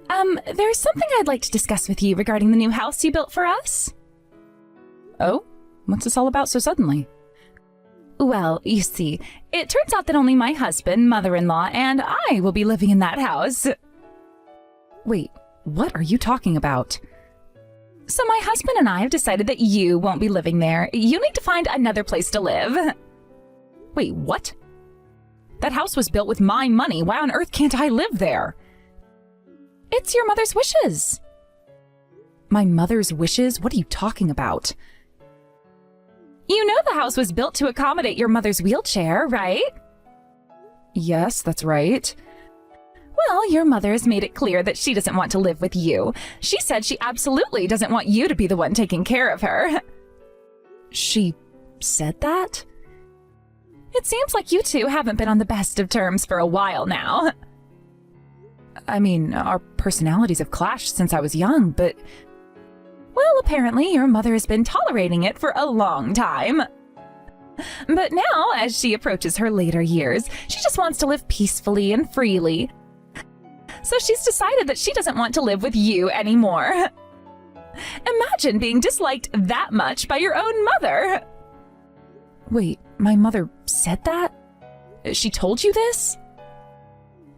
There's something I'd like to discuss with you regarding the new house you built for us. Oh? What's this all about so suddenly? Well, you see, it turns out that only my husband, mother-in-law, and I will be living in that house. Wait, what are you talking about? So my husband and I have decided that you won't be living there. You need to find another place to live. Wait, what? That house was built with my money. Why on earth can't I live there? It's your mother's wishes. My mother's wishes? What are you talking about? You know the house was built to accommodate your mother's wheelchair, right? Yes, that's right. Well, your mother has made it clear that she doesn't want to live with you. She said she absolutely doesn't want you to be the one taking care of her. She said that? It seems like you two haven't been on the best of terms for a while now. I mean, our personalities have clashed since I was young, but... Well, apparently your mother has been tolerating it for a long time. But now, as she approaches her later years, she just wants to live peacefully and freely. So she's decided that she doesn't want to live with you anymore. Imagine being disliked that much by your own mother. Wait, my mother said that? She told you this?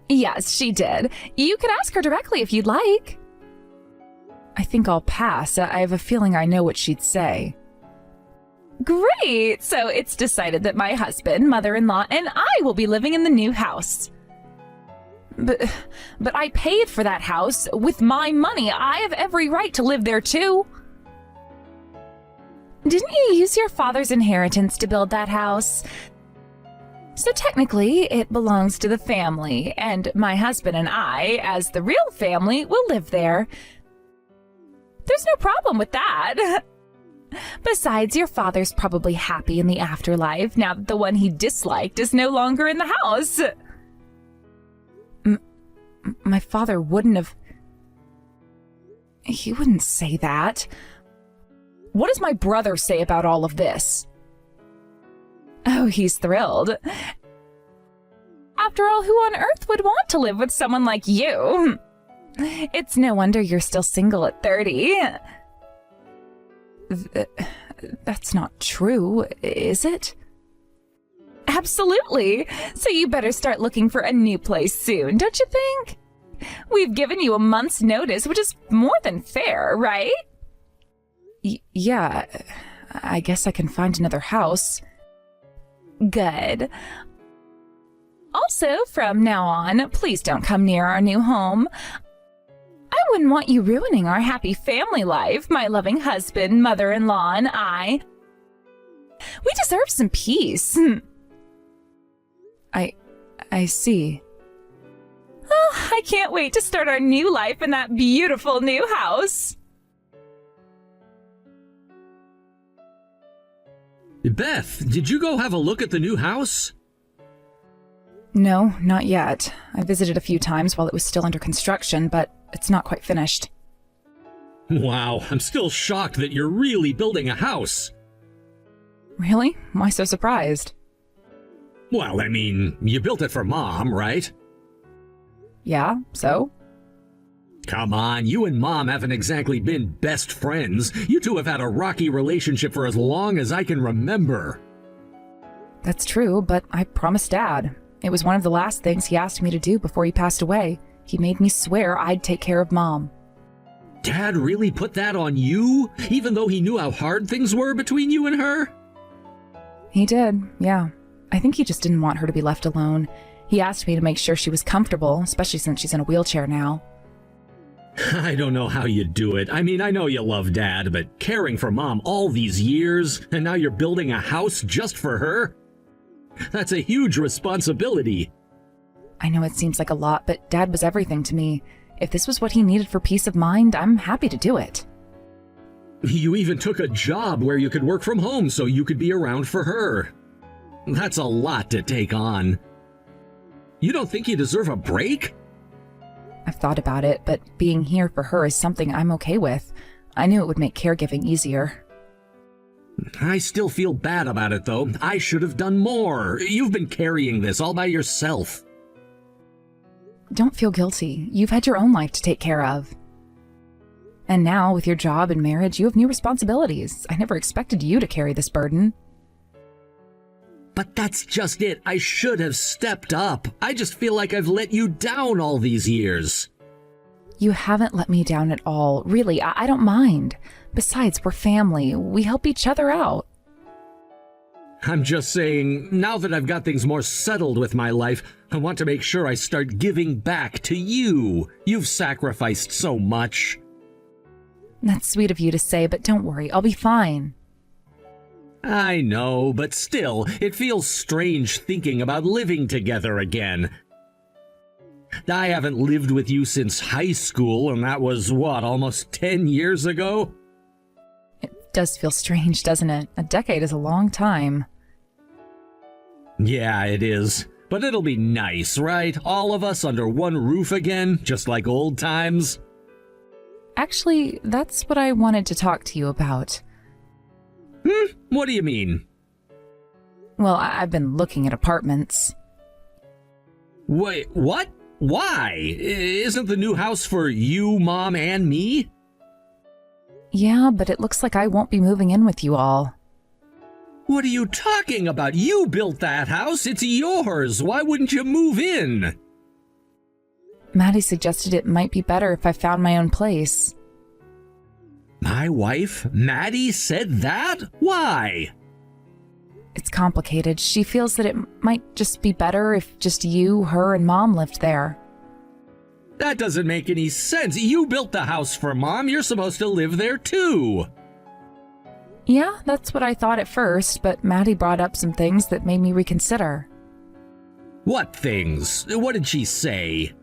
Yes, she did. You could ask her directly if you'd like. I think I'll pass. I have a feeling I know what she'd say. Great! So it's decided that my husband, mother-in-law, and I will be living in the new house. But I paid for that house with my money. I have every right to live there too. Didn't you use your father's inheritance to build that house? So technically, it belongs to the family, and my husband and I, as the real family, will live there. There's no problem with that. Besides, your father's probably happy in the afterlife now that the one he disliked is no longer in the house. My father wouldn't have... He wouldn't say that. What does my brother say about all of this? Oh, he's thrilled. After all, who on earth would want to live with someone like you? It's no wonder you're still single at 30. That's not true, is it? Absolutely. So you better start looking for a new place soon, don't you think? We've given you a month's notice, which is more than fair, right? Yeah, I guess I can find another house. Good. Also, from now on, please don't come near our new home. I wouldn't want you ruining our happy family life, my loving husband, mother-in-law, and I. We deserve some peace. I see. Oh, I can't wait to start our new life in that beautiful new house. Beth, did you go have a look at the new house? No, not yet. I visited a few times while it was still under construction, but it's not quite finished. Wow, I'm still shocked that you're really building a house. Really? Why so surprised? Well, I mean, you built it for Mom, right? Yeah, so? Come on, you and Mom haven't exactly been best friends. You two have had a rocky relationship for as long as I can remember. That's true, but I promised Dad. It was one of the last things he asked me to do before he passed away. He made me swear I'd take care of Mom. Dad really put that on you? Even though he knew how hard things were between you and her? He did, yeah. I think he just didn't want her to be left alone. He asked me to make sure she was comfortable, especially since she's in a wheelchair now. I don't know how you do it. I mean, I know you love Dad, but caring for Mom all these years, and now you're building a house just for her? That's a huge responsibility. I know it seems like a lot, but Dad was everything to me. If this was what he needed for peace of mind, I'm happy to do it. You even took a job where you could work from home so you could be around for her. That's a lot to take on. You don't think you deserve a break? I've thought about it, but being here for her is something I'm okay with. I knew it would make caregiving easier. I still feel bad about it, though. I should have done more. You've been carrying this all by yourself. don't feel guilty. You've had your own life to take care of. And now, with your job and marriage, you have new responsibilities. I never expected you to carry this burden. But that's just it. I should have stepped up. I just feel like I've let you down all these years. You haven't let me down at all. Really, I don't mind. Besides, we're family. We help each other out. I'm just saying, now that I've got things more settled with my life, I want to make sure I start giving back to you. You've sacrificed so much. That's sweet of you to say, but don't worry, I'll be fine. I know, but still, it feels strange thinking about living together again. I haven't lived with you since high school, and that was, almost 10 years ago? It does feel strange, doesn't it? A decade is a long time. Yeah, it is. But it'll be nice, right? All of us under one roof again, just like old times. Actually, that's what I wanted to talk to you about. What do you mean? Well, I've been looking at apartments. Wait, what? Why? Isn't the new house for you, Mom, and me? Yeah, but it looks like I won't be moving in with you all. What are you talking about? You built that house. It's yours. Why wouldn't you move in? Maddie suggested it might be better if I found my own place. My wife, Maddie, said that? Why? It's complicated. She feels that it might just be better if just you, her, and Mom lived there. That doesn't make any sense. You built the house for Mom. You're supposed to live there too. Yeah, that's what I thought at first, but Maddie brought up some things that made me reconsider. What things? What did she say?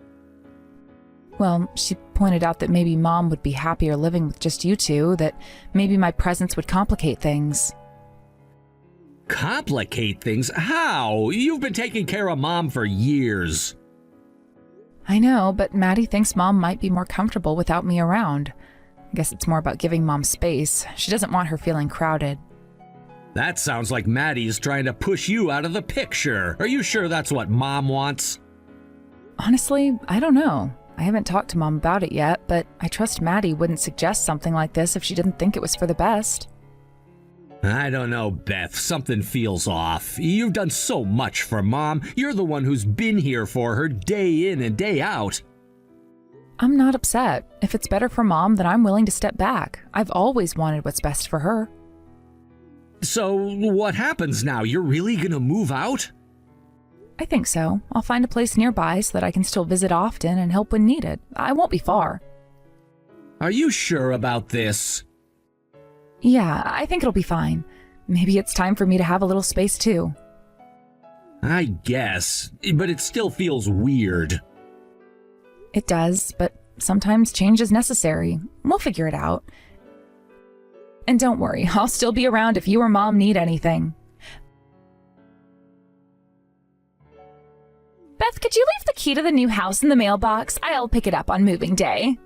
Well, she pointed out that maybe Mom would be happier living with just you two, that maybe my presence would complicate things. Complicate things? How? You've been taking care of Mom for years. I know, but Maddie thinks Mom might be more comfortable without me around. I guess it's more about giving Mom space. She doesn't want her feeling crowded. That sounds like Maddie's trying to push you out of the picture. Are you sure that's what Mom wants? Honestly, I don't know. I haven't talked to Mom about it yet, but I trust Maddie wouldn't suggest something like this if she didn't think it was for the best. I don't know, Beth. Something feels off. You've done so much for Mom. You're the one who's been here for her day in and day out. I'm not upset. If it's better for Mom, then I'm willing to step back. I've always wanted what's best for her. So, what happens now? You're really gonna move out? I think so. I'll find a place nearby so that I can still visit often and help when needed. I won't be far. Are you sure about this? Yeah, I think it'll be fine. Maybe it's time for me to have a little space too. I guess, but it still feels weird. It does, but sometimes change is necessary. We'll figure it out. And don't worry, I'll still be around if you or Mom need anything. Beth, could you leave the key to the new house in the mailbox? I'll pick it up on moving day.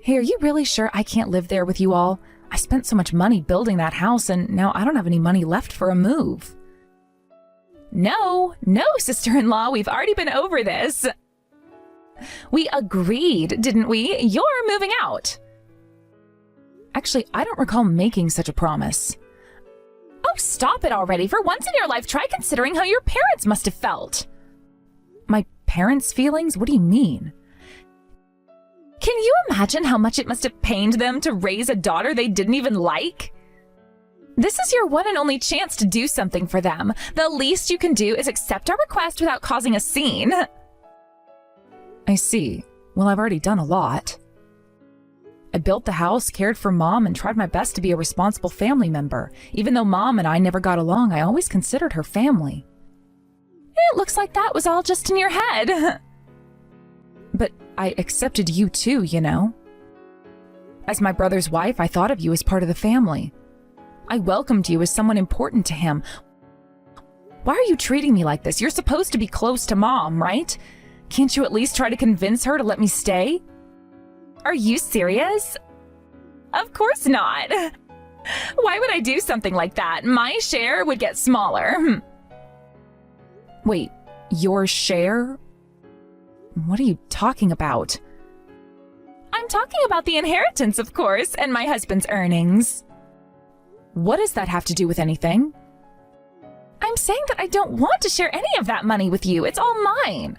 Hey, are you really sure I can't live there with you all? I spent so much money building that house, and now I don't have any money left for a move. No, sister-in-law, we've already been over this. We agreed, didn't we? You're moving out. Actually, I don't recall making such a promise. Oh, stop it already. For once in your life, try considering how your parents must have felt. My parents' feelings? What do you mean? Can you imagine how much it must have pained them to raise a daughter they didn't even like? This is your one and only chance to do something for them. The least you can do is accept our request without causing a scene. I see. Well, I've already done a lot. I built the house, cared for Mom, and tried my best to be a responsible family member. Even though Mom and I never got along, I always considered her family. It looks like that was all just in your head. But I accepted you too, you know. As my brother's wife, I thought of you as part of the family. I welcomed you as someone important to him. Why are you treating me like this? You're supposed to be close to Mom, right? Can't you at least try to convince her to let me stay? Are you serious? Of course not. Why would I do something like that? My share would get smaller. Wait, your share? What are you talking about? I'm talking about the inheritance, of course, and my husband's earnings. What does that have to do with anything? I'm saying that I don't want to share any of that money with you. It's all mine.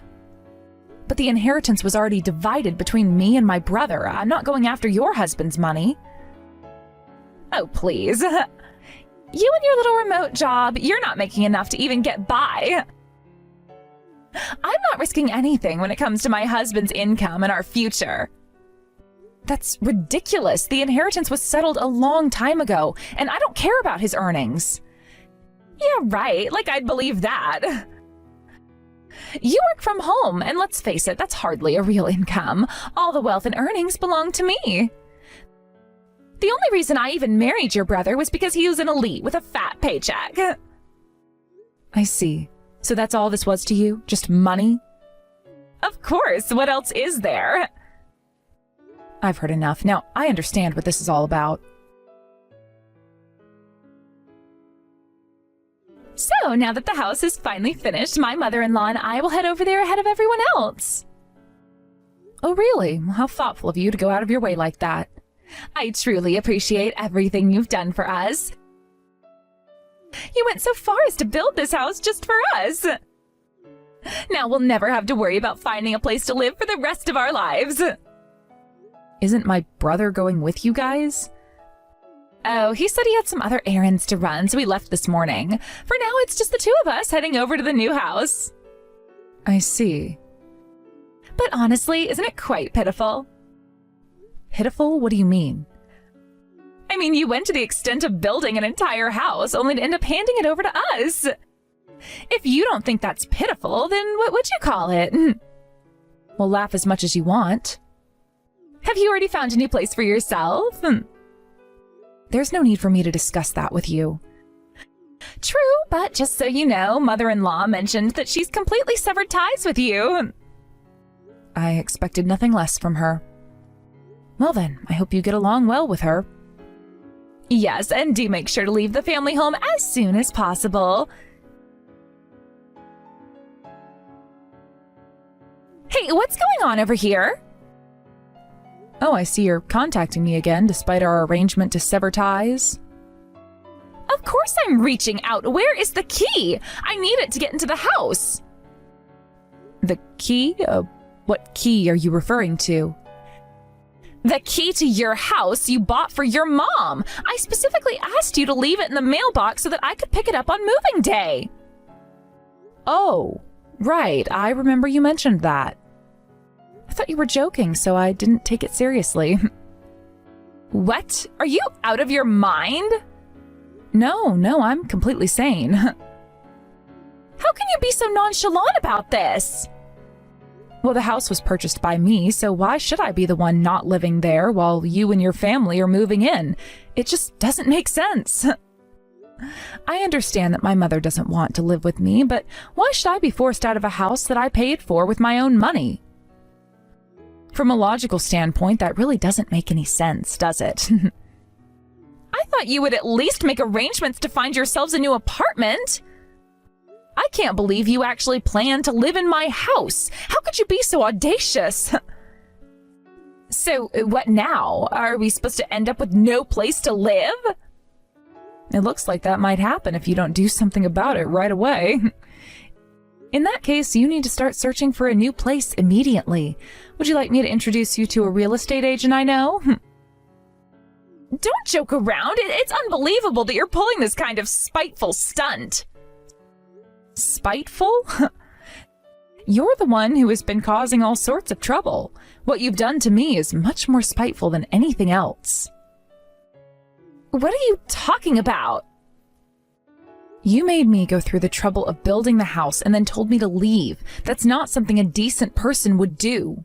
But the inheritance was already divided between me and my brother. I'm not going after your husband's money. Oh, please. You and your little remote job, you're not making enough to even get by. I'm not risking anything when it comes to my husband's income and our future. That's ridiculous. The inheritance was settled a long time ago, and I don't care about his earnings. Yeah, right. Like I'd believe that. You work from home, and let's face it, that's hardly a real income. All the wealth and earnings belong to me. The only reason I even married your brother was because he was an elite with a fat paycheck. I see. So that's all this was to you? Just money? Of course. What else is there? I've heard enough. Now, I understand what this is all about. So, now that the house is finally finished, my mother-in-law and I will head over there ahead of everyone else. Oh, really? Well, how thoughtful of you to go out of your way like that. I truly appreciate everything you've done for us. You went so far as to build this house just for us. Now we'll never have to worry about finding a place to live for the rest of our lives. Isn't my brother going with you guys? Oh, he said he had some other errands to run, so he left this morning. For now, it's just the two of us heading over to the new house. I see. But honestly, isn't it quite pitiful? Pitiful? What do you mean? I mean, you went to the extent of building an entire house, only to end up handing it over to us. If you don't think that's pitiful, then what would you call it? Well, laugh as much as you want. Have you already found a new place for yourself? There's no need for me to discuss that with you. True, but just so you know, mother-in-law mentioned that she's completely severed ties with you. I expected nothing less from her. Well then, I hope you get along well with her. Yes, and do make sure to leave the family home as soon as possible. Hey, what's going on over here? Oh, I see you're contacting me again, despite our arrangement to sever ties. Of course I'm reaching out. Where is the key? I need it to get into the house. The key? What key are you referring to? The key to your house you bought for your mom. I specifically asked you to leave it in the mailbox so that I could pick it up on moving day. Oh, right. I remember you mentioned that. I thought you were joking, so I didn't take it seriously. What? Are you out of your mind? No, I'm completely sane. How can you be so nonchalant about this? Well, the house was purchased by me, so why should I be the one not living there while you and your family are moving in? It just doesn't make sense. I understand that my mother doesn't want to live with me, but why should I be forced out of a house that I paid for with my own money? From a logical standpoint, that really doesn't make any sense, does it? I thought you would at least make arrangements to find yourselves a new apartment. I can't believe you actually plan to live in my house. How could you be so audacious? So, what now? Are we supposed to end up with no place to live? It looks like that might happen if you don't do something about it right away. In that case, you need to start searching for a new place immediately. Would you like me to introduce you to a real estate agent I know? Don't joke around. It's unbelievable that you're pulling this kind of spiteful stunt. Spiteful? You're the one who has been causing all sorts of trouble. What you've done to me is much more spiteful than anything else. What are you talking about? You made me go through the trouble of building the house and then told me to leave. That's not something a decent person would do.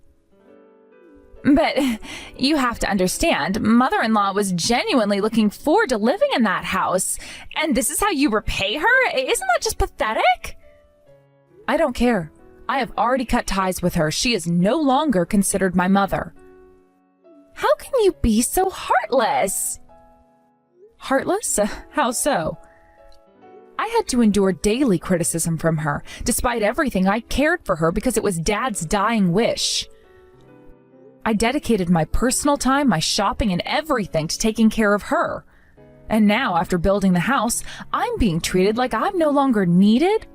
But you have to understand, mother-in-law was genuinely looking forward to living in that house. And this is how you repay her? Isn't that just pathetic? I don't care. I have already cut ties with her. She is no longer considered my mother. How can you be so heartless? Heartless? How so? I had to endure daily criticism from her. Despite everything, I cared for her because it was Dad's dying wish. I dedicated my personal time, my shopping, and everything to taking care of her. And now, after building the house, I'm being treated like I'm no longer needed?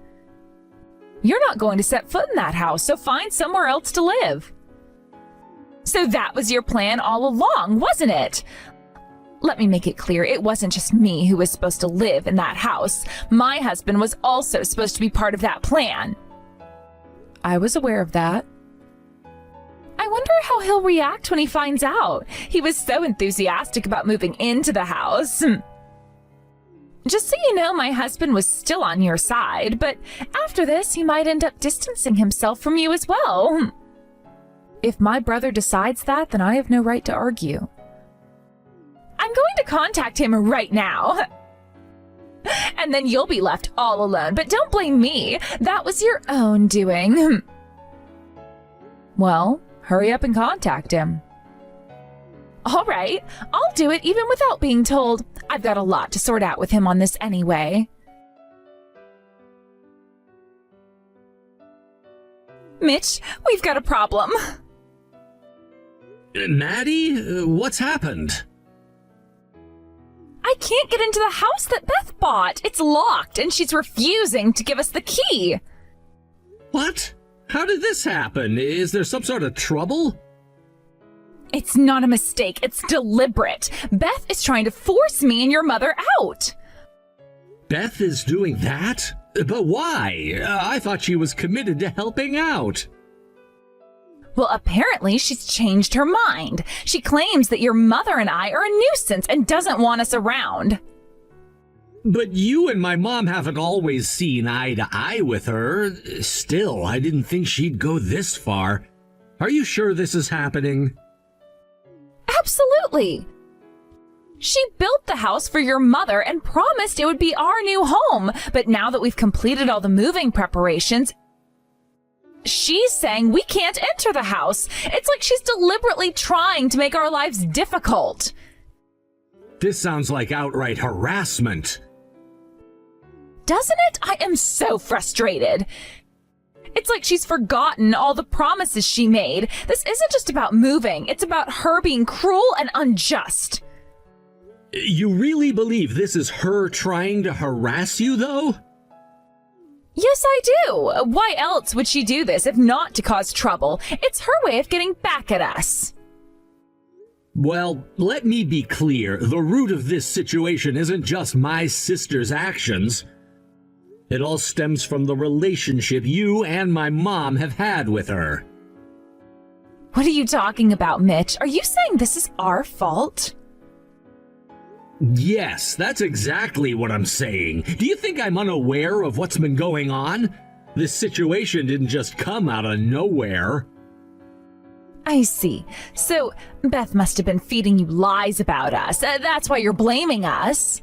You're not going to set foot in that house, so find somewhere else to live. So that was your plan all along, wasn't it? Let me make it clear, it wasn't just me who was supposed to live in that house. My husband was also supposed to be part of that plan. I was aware of that. I wonder how he'll react when he finds out. He was so enthusiastic about moving into the house. Just so you know, my husband was still on your side, but after this, he might end up distancing himself from you as well. If my brother decides that, then I have no right to argue. I'm going to contact him right now. And then you'll be left all alone, but don't blame me. That was your own doing. Well, hurry up and contact him. All right, I'll do it even without being told. I've got a lot to sort out with him on this anyway. Mitch, we've got a problem. Maddie, what's happened? I can't get into the house that Beth bought. It's locked, and she's refusing to give us the key. What? How did this happen? Is there some sort of trouble? It's not a mistake. It's deliberate. Beth is trying to force me and your mother out. Beth is doing that? But why? I thought she was committed to helping out. Well, apparently she's changed her mind. She claims that your mother and I are a nuisance and doesn't want us around. But you and my mom haven't always seen eye to eye with her. Still, I didn't think she'd go this far. Are you sure this is happening? Absolutely. She built the house for your mother and promised it would be our new home. But now that we've completed all the moving preparations, she's saying we can't enter the house. It's like she's deliberately trying to make our lives difficult. This sounds like outright harassment. Doesn't it? I am so frustrated. It's like she's forgotten all the promises she made. This isn't just about moving. It's about her being cruel and unjust. You really believe this is her trying to harass you, though? Yes, I do. Why else would she do this if not to cause trouble? It's her way of getting back at us. Well, let me be clear. The root of this situation isn't just my sister's actions. It all stems from the relationship you and my mom have had with her. What are you talking about, Mitch? Are you saying this is our fault? Yes, that's exactly what I'm saying. Do you think I'm unaware of what's been going on? This situation didn't just come out of nowhere. I see. So, Beth must have been feeding you lies about us. That's why you're blaming us.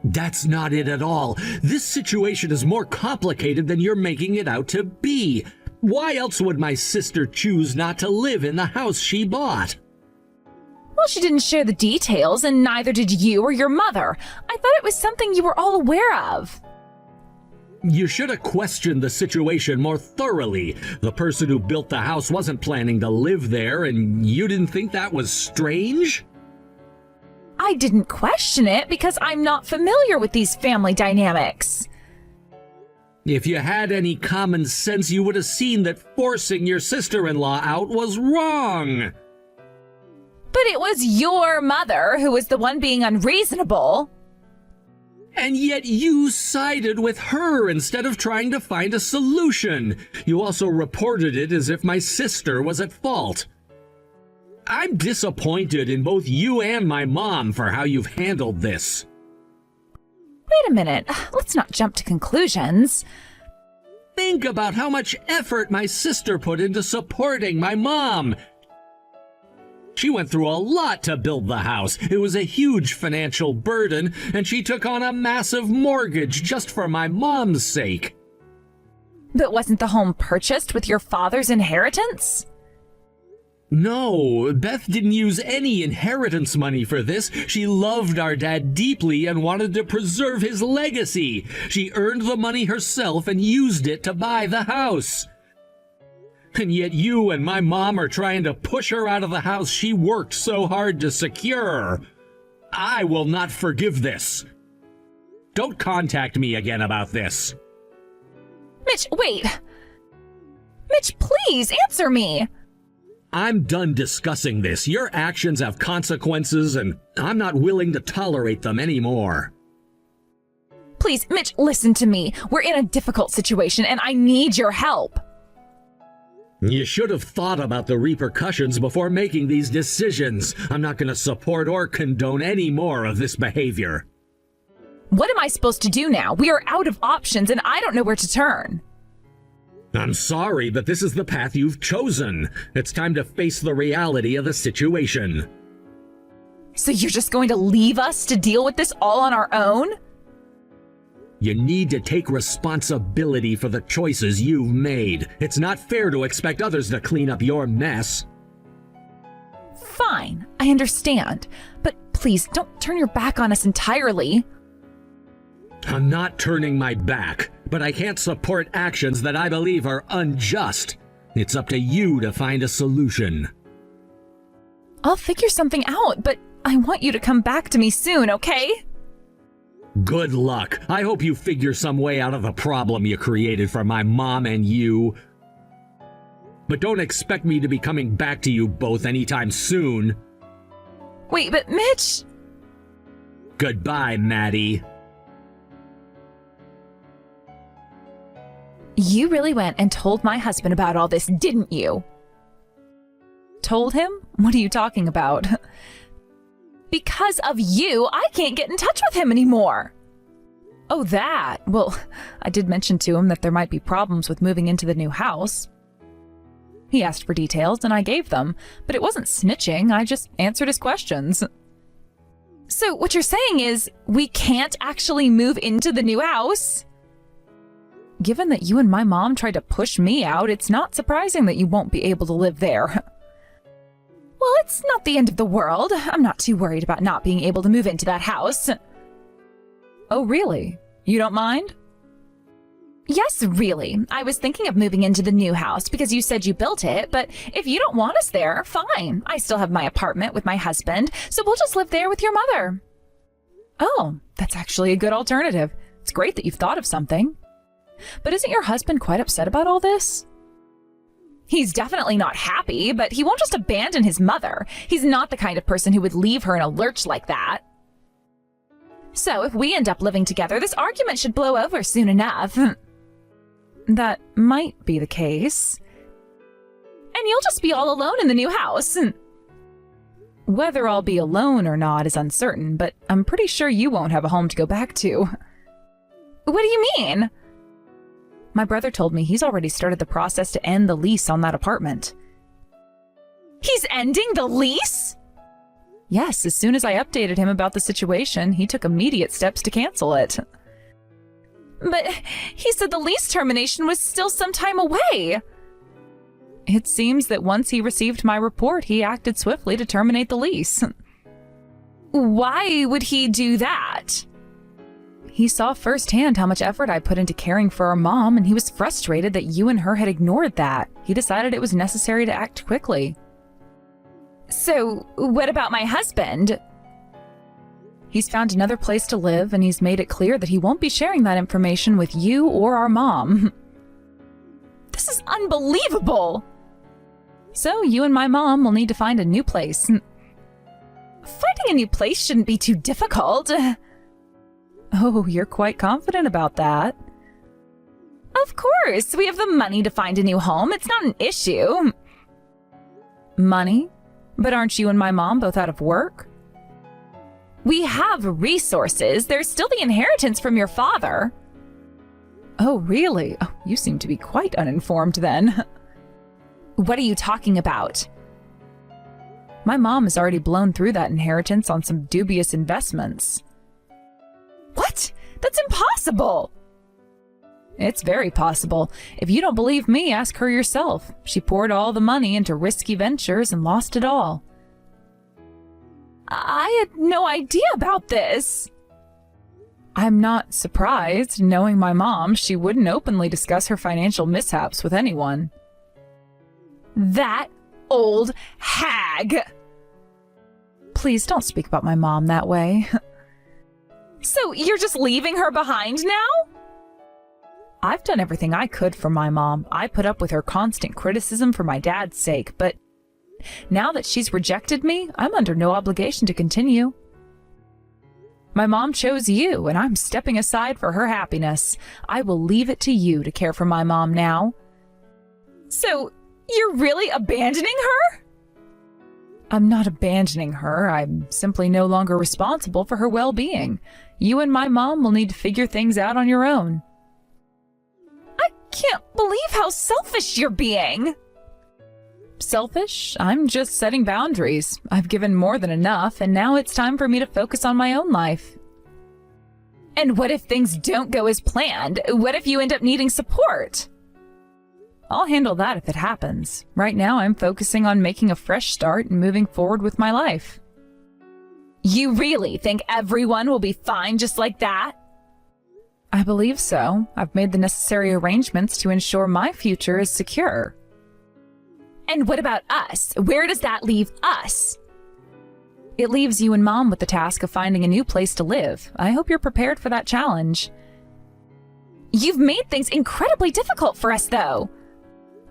That's not it at all. This situation is more complicated than you're making it out to be. Why else would my sister choose not to live in the house she bought? Well, she didn't share the details, and neither did you or your mother. I thought it was something you were all aware of. You should have questioned the situation more thoroughly. The person who built the house wasn't planning to live there, and you didn't think that was strange? I didn't question it because I'm not familiar with these family dynamics. If you had any common sense, you would have seen that forcing your sister-in-law out was wrong. But it was your mother who was the one being unreasonable. And yet you sided with her instead of trying to find a solution. You also reported it as if my sister was at fault. I'm disappointed in both you and my mom for how you've handled this. Wait a minute. Let's not jump to conclusions. Think about how much effort my sister put into supporting my mom. She went through a lot to build the house. It was a huge financial burden, and she took on a massive mortgage just for my mom's sake. But wasn't the home purchased with your father's inheritance? No, Beth didn't use any inheritance money for this. She loved our dad deeply and wanted to preserve his legacy. She earned the money herself and used it to buy the house. And yet you and my mom are trying to push her out of the house she worked so hard to secure. I will not forgive this. Don't contact me again about this. Mitch, wait. Mitch, please answer me. I'm done discussing this. Your actions have consequences, and I'm not willing to tolerate them anymore. Please, Mitch, listen to me. We're in a difficult situation, and I need your help. You should have thought about the repercussions before making these decisions. I'm not going to support or condone any more of this behavior. What am I supposed to do now? We are out of options, and I don't know where to turn. I'm sorry, but this is the path you've chosen. It's time to face the reality of the situation. So you're just going to leave us to deal with this all on our own? You need to take responsibility for the choices you've made. It's not fair to expect others to clean up your mess. Fine, I understand. But please, don't turn your back on us entirely. I'm not turning my back, but I can't support actions that I believe are unjust. It's up to you to find a solution. I'll figure something out, but I want you to come back to me soon, okay? Good luck. I hope you figure some way out of the problem you created for my mom and you. But don't expect me to be coming back to you both anytime soon. Wait, but Mitch... Goodbye, Maddie. You really went and told my husband about all this, didn't you? Told him? What are you talking about? Because of you, I can't get in touch with him anymore. Oh, that. Well, I did mention to him that there might be problems with moving into the new house. He asked for details and I gave them, but it wasn't snitching, I just answered his questions. So what you're saying is we can't actually move into the new house? Given that you and my mom tried to push me out, it's not surprising that you won't be able to live there. Well, it's not the end of the world. I'm not too worried about not being able to move into that house. Oh, really? You don't mind? Yes, really. I was thinking of moving into the new house because you said you built it, but if you don't want us there, fine. I still have my apartment with my husband, so we'll just live there with your mother. Oh, that's actually a good alternative. It's great that you've thought of something. But isn't your husband quite upset about all this? He's definitely not happy, but he won't just abandon his mother. He's not the kind of person who would leave her in a lurch like that. So if we end up living together, this argument should blow over soon enough. That might be the case. And you'll just be all alone in the new house. Whether I'll be alone or not is uncertain, but I'm pretty sure you won't have a home to go back to. What do you mean? My brother told me he's already started the process to end the lease on that apartment. He's ending the lease? Yes, as soon as I updated him about the situation, he took immediate steps to cancel it. But he said the lease termination was still some time away. It seems that once he received my report, he acted swiftly to terminate the lease. Why would he do that? He saw firsthand how much effort I put into caring for our mom, and he was frustrated that you and her had ignored that. He decided it was necessary to act quickly. So, what about my husband? He's found another place to live, and he's made it clear that he won't be sharing that information with you or our mom. This is unbelievable! So, you and my mom will need to find a new place. Finding a new place shouldn't be too difficult. Oh, you're quite confident about that. Of course, we have the money to find a new home. It's not an issue. Money? But aren't you and my mom both out of work? We have resources. There's still the inheritance from your father. Oh, really? Oh, you seem to be quite uninformed then. What are you talking about? My mom has already blown through that inheritance on some dubious investments. What? That's impossible! It's very possible. If you don't believe me, ask her yourself. She poured all the money into risky ventures and lost it all. I had no idea about this. I'm not surprised. Knowing my mom, she wouldn't openly discuss her financial mishaps with anyone. That old hag! Please don't speak about my mom that way. So you're just leaving her behind now? I've done everything I could for my mom. I put up with her constant criticism for my dad's sake, but now that she's rejected me, I'm under no obligation to continue. My mom chose you, and I'm stepping aside for her happiness. I will leave it to you to care for my mom now. So, you're really abandoning her? I'm not abandoning her. I'm simply no longer responsible for her well-being. You and my mom will need to figure things out on your own. I can't believe how selfish you're being. Selfish? I'm just setting boundaries. I've given more than enough, and now it's time for me to focus on my own life. And what if things don't go as planned? What if you end up needing support? I'll handle that if it happens. Right now, I'm focusing on making a fresh start and moving forward with my life. You really think everyone will be fine just like that? I believe so. I've made the necessary arrangements to ensure my future is secure. And what about us? Where does that leave us? It leaves you and Mom with the task of finding a new place to live. I hope you're prepared for that challenge. You've made things incredibly difficult for us, though.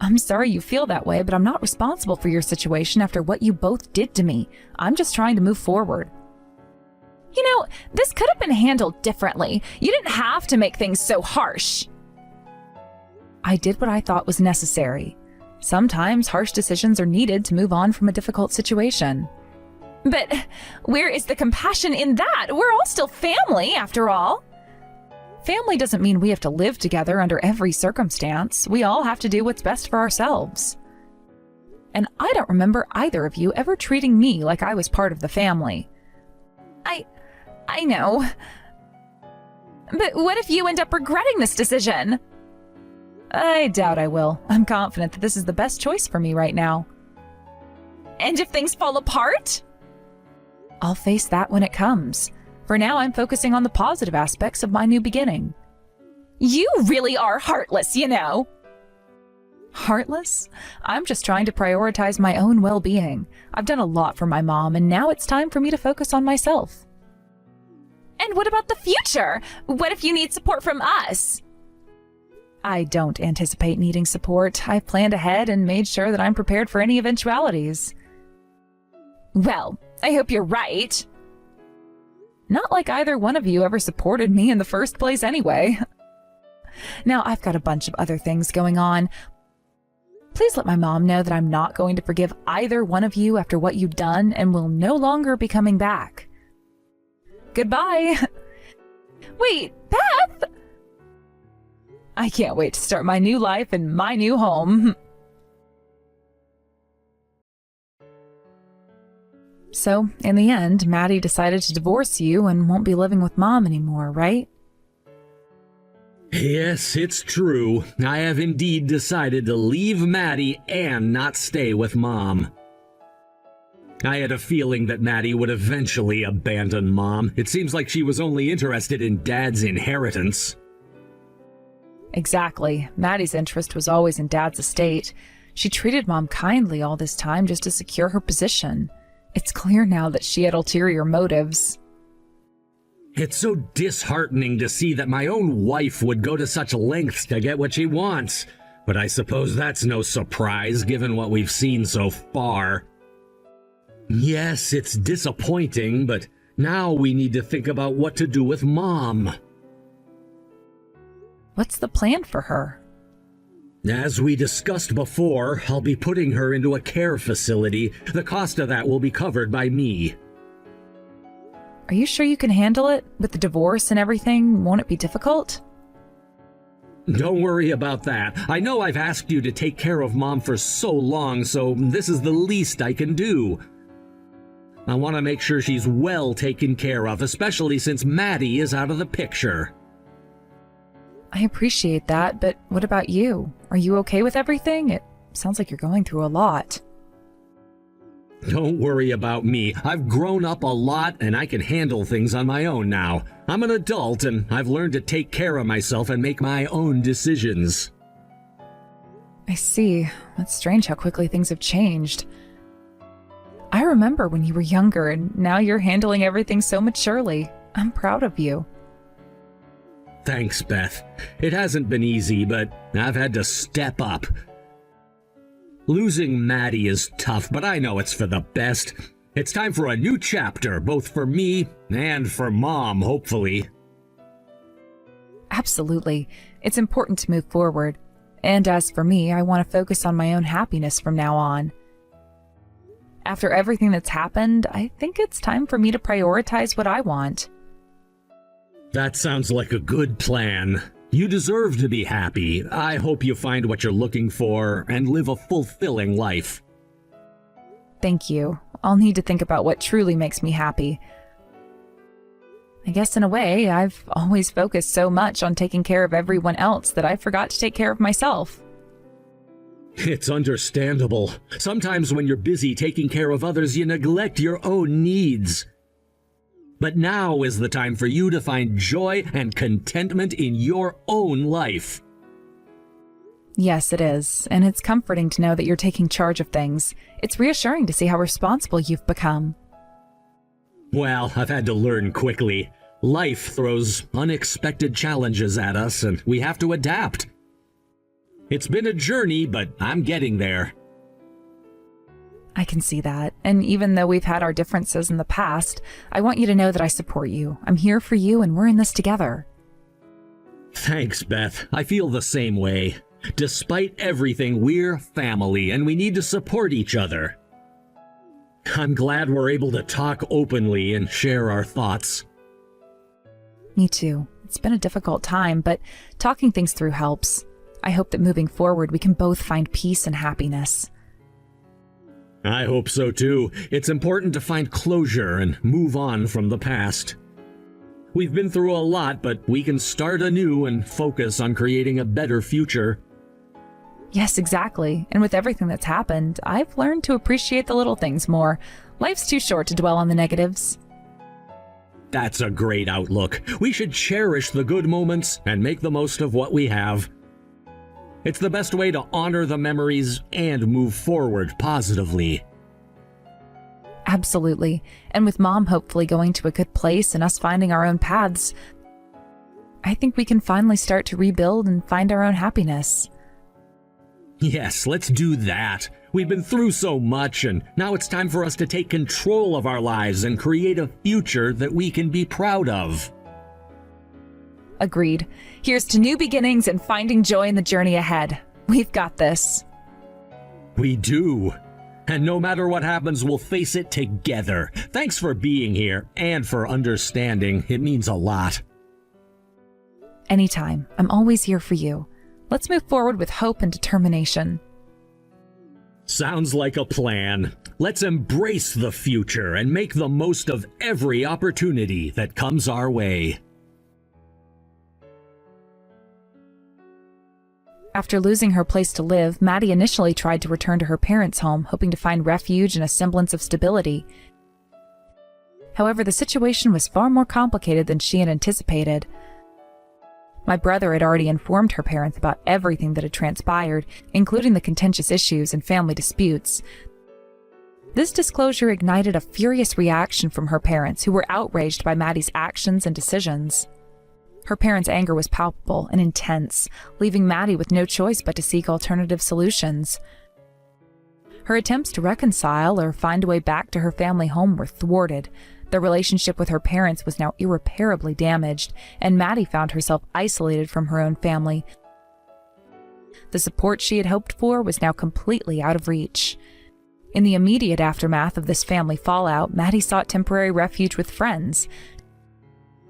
I'm sorry you feel that way, but I'm not responsible for your situation after what you both did to me. I'm just trying to move forward. You know, this could have been handled differently. You didn't have to make things so harsh. I did what I thought was necessary. Sometimes harsh decisions are needed to move on from a difficult situation. But where is the compassion in that? We're all still family, after all. Family doesn't mean we have to live together under every circumstance. We all have to do what's best for ourselves. And I don't remember either of you ever treating me like I was part of the family. I know. But what if you end up regretting this decision? I doubt I will. I'm confident that this is the best choice for me right now. And if things fall apart? I'll face that when it comes. For now, I'm focusing on the positive aspects of my new beginning. You really are heartless, you know. Heartless? I'm just trying to prioritize my own well-being. I've done a lot for my mom, and now it's time for me to focus on myself. And what about the future? What if you need support from us? I don't anticipate needing support. I've planned ahead and made sure that I'm prepared for any eventualities. Well, I hope you're right. Not like either one of you ever supported me in the first place anyway. Now, I've got a bunch of other things going on. Please let my mom know that I'm not going to forgive either one of you after what you've done and will no longer be coming back. Goodbye. Wait, Beth! I can't wait to start my new life in my new home. So, in the end, Maddie decided to divorce you and won't be living with Mom anymore, right? Yes, it's true. I have indeed decided to leave Maddie and not stay with Mom. I had a feeling that Maddie would eventually abandon Mom. It seems like she was only interested in Dad's inheritance. Exactly. Maddie's interest was always in Dad's estate. She treated Mom kindly all this time just to secure her position. It's clear now that she had ulterior motives. It's so disheartening to see that my own wife would go to such lengths to get what she wants. But I suppose that's no surprise given what we've seen so far. Yes, it's disappointing, but now we need to think about what to do with Mom. What's the plan for her? As we discussed before, I'll be putting her into a care facility. The cost of that will be covered by me. Are you sure you can handle it? With the divorce and everything, won't it be difficult? Don't worry about that. I know I've asked you to take care of Mom for so long, so this is the least I can do. I want to make sure she's well taken care of, especially since Maddie is out of the picture. I appreciate that, but what about you? Are you okay with everything? It sounds like you're going through a lot. Don't worry about me. I've grown up a lot and I can handle things on my own now. I'm an adult and I've learned to take care of myself and make my own decisions. I see. It's strange how quickly things have changed. I remember when you were younger and now you're handling everything so maturely. I'm proud of you. Thanks, Beth. It hasn't been easy, but I've had to step up. Losing Maddie is tough, but I know it's for the best. It's time for a new chapter, both for me and for Mom, hopefully. Absolutely. It's important to move forward. And as for me, I want to focus on my own happiness from now on. After everything that's happened, I think it's time for me to prioritize what I want. That sounds like a good plan. You deserve to be happy. I hope you find what you're looking for and live a fulfilling life. Thank you. I'll need to think about what truly makes me happy. I guess in a way, I've always focused so much on taking care of everyone else that I forgot to take care of myself. It's understandable. Sometimes when you're busy taking care of others, you neglect your own needs. But now is the time for you to find joy and contentment in your own life. Yes, it is, and it's comforting to know that you're taking charge of things. It's reassuring to see how responsible you've become. Well, I've had to learn quickly. Life throws unexpected challenges at us, and we have to adapt. It's been a journey, but I'm getting there. I can see that, and even though we've had our differences in the past, I want you to know that I support you. I'm here for you, and we're in this together. Thanks, Beth. I feel the same way. Despite everything, we're family, and we need to support each other. I'm glad we're able to talk openly and share our thoughts. Me too. It's been a difficult time, but talking things through helps. I hope that moving forward, we can both find peace and happiness. I hope so too. It's important to find closure and move on from the past. We've been through a lot, but we can start anew and focus on creating a better future. Yes, exactly. And with everything that's happened, I've learned to appreciate the little things more. Life's too short to dwell on the negatives. That's a great outlook. We should cherish the good moments and make the most of what we have. It's the best way to honor the memories and move forward positively. Absolutely. And with Mom hopefully going to a good place and us finding our own paths, I think we can finally start to rebuild and find our own happiness. Yes, let's do that. We've been through so much, and now it's time for us to take control of our lives and create a future that we can be proud of. Agreed. Here's to new beginnings and finding joy in the journey ahead. We've got this. We do. And no matter what happens, we'll face it together. Thanks for being here and for understanding. It means a lot. Anytime. I'm always here for you. Let's move forward with hope and determination. Sounds like a plan. Let's embrace the future and make the most of every opportunity that comes our way. After losing her place to live, Maddie initially tried to return to her parents' home, hoping to find refuge and a semblance of stability. However, the situation was far more complicated than she had anticipated. My brother had already informed her parents about everything that had transpired, including the contentious issues and family disputes. This disclosure ignited a furious reaction from her parents, who were outraged by Maddie's actions and decisions. Her parents' anger was palpable and intense, leaving Maddie with no choice but to seek alternative solutions. Her attempts to reconcile or find a way back to her family home were thwarted. The relationship with her parents was now irreparably damaged, and Maddie found herself isolated from her own family. The support she had hoped for was now completely out of reach. In the immediate aftermath of this family fallout, Maddie sought temporary refuge with friends.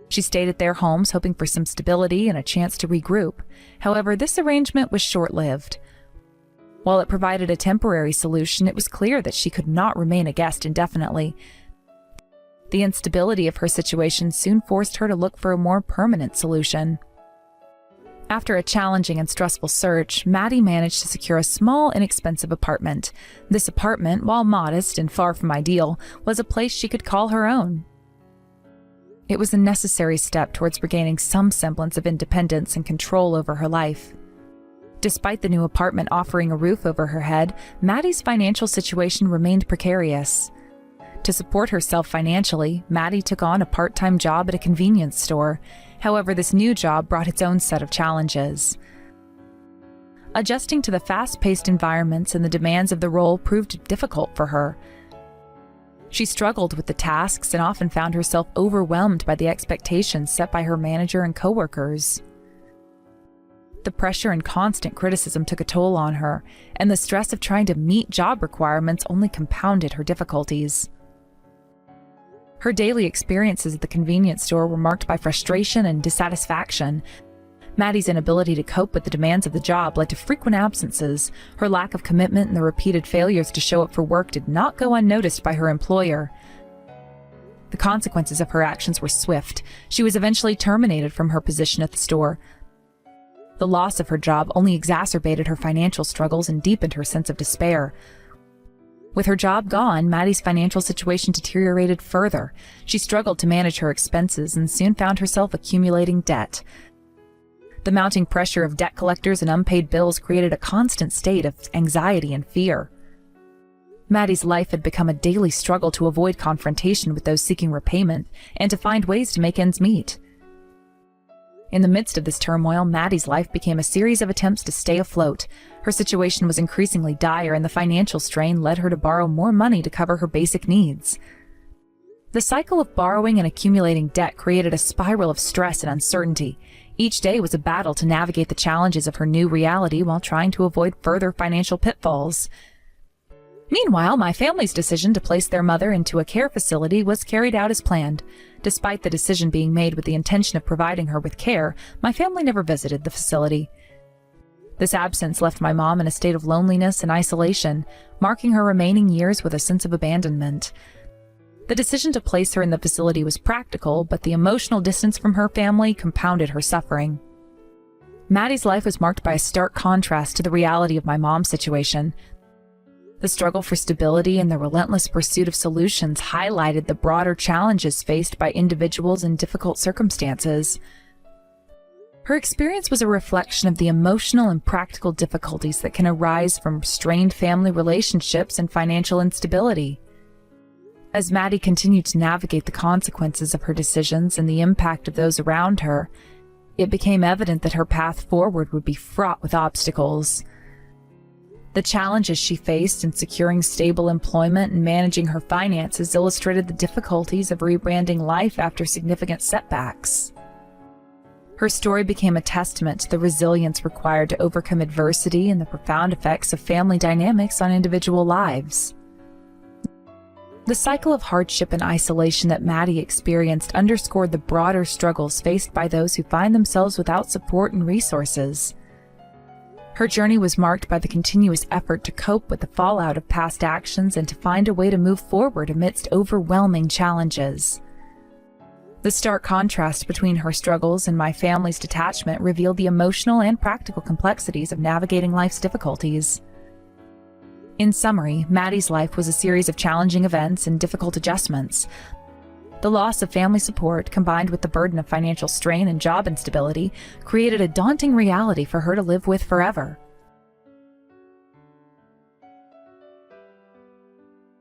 She stayed at their homes, hoping for some stability and a chance to regroup. However, this arrangement was short-lived. While it provided a temporary solution, it was clear that she could not remain a guest indefinitely. The instability of her situation soon forced her to look for a more permanent solution. After a challenging and stressful search, Maddie managed to secure a small, inexpensive apartment. This apartment, while modest and far from ideal, was a place she could call her own. It was a necessary step towards regaining some semblance of independence and control over her life. Despite the new apartment offering a roof over her head, Maddie's financial situation remained precarious. To support herself financially, Maddie took on a part-time job at a convenience store. However, this new job brought its own set of challenges. Adjusting to the fast-paced environments and the demands of the role proved difficult for her. She struggled with the tasks and often found herself overwhelmed by the expectations set by her manager and coworkers. The pressure and constant criticism took a toll on her, and the stress of trying to meet job requirements only compounded her difficulties. Her daily experiences at the convenience store were marked by frustration and dissatisfaction. Maddie's inability to cope with the demands of the job led to frequent absences. Her lack of commitment and the repeated failures to show up for work did not go unnoticed by her employer. The consequences of her actions were swift. She was eventually terminated from her position at the store. The loss of her job only exacerbated her financial struggles and deepened her sense of despair. With her job gone, Maddie's financial situation deteriorated further. She struggled to manage her expenses and soon found herself accumulating debt. The mounting pressure of debt collectors and unpaid bills created a constant state of anxiety and fear. Maddie's life had become a daily struggle to avoid confrontation with those seeking repayment and to find ways to make ends meet. In the midst of this turmoil, Maddie's life became a series of attempts to stay afloat. Her situation was increasingly dire, and the financial strain led her to borrow more money to cover her basic needs. The cycle of borrowing and accumulating debt created a spiral of stress and uncertainty. Each day was a battle to navigate the challenges of her new reality while trying to avoid further financial pitfalls. Meanwhile, my family's decision to place their mother into a care facility was carried out as planned. Despite the decision being made with the intention of providing her with care, my family never visited the facility. This absence left my mom in a state of loneliness and isolation, marking her remaining years with a sense of abandonment. The decision to place her in the facility was practical, but the emotional distance from her family compounded her suffering. Maddie's life was marked by a stark contrast to the reality of my mom's situation. The struggle for stability and the relentless pursuit of solutions highlighted the broader challenges faced by individuals in difficult circumstances. Her experience was a reflection of the emotional and practical difficulties that can arise from strained family relationships and financial instability. As Maddie continued to navigate the consequences of her decisions and the impact of those around her, it became evident that her path forward would be fraught with obstacles. The challenges she faced in securing stable employment and managing her finances illustrated the difficulties of rebranding life after significant setbacks. Her story became a testament to the resilience required to overcome adversity and the profound effects of family dynamics on individual lives. The cycle of hardship and isolation that Maddie experienced underscored the broader struggles faced by those who find themselves without support and resources. Her journey was marked by the continuous effort to cope with the fallout of past actions and to find a way to move forward amidst overwhelming challenges. The stark contrast between her struggles and my family's detachment revealed the emotional and practical complexities of navigating life's difficulties. In summary, Maddie's life was a series of challenging events and difficult adjustments. The loss of family support, combined with the burden of financial strain and job instability, created a daunting reality for her to live with forever.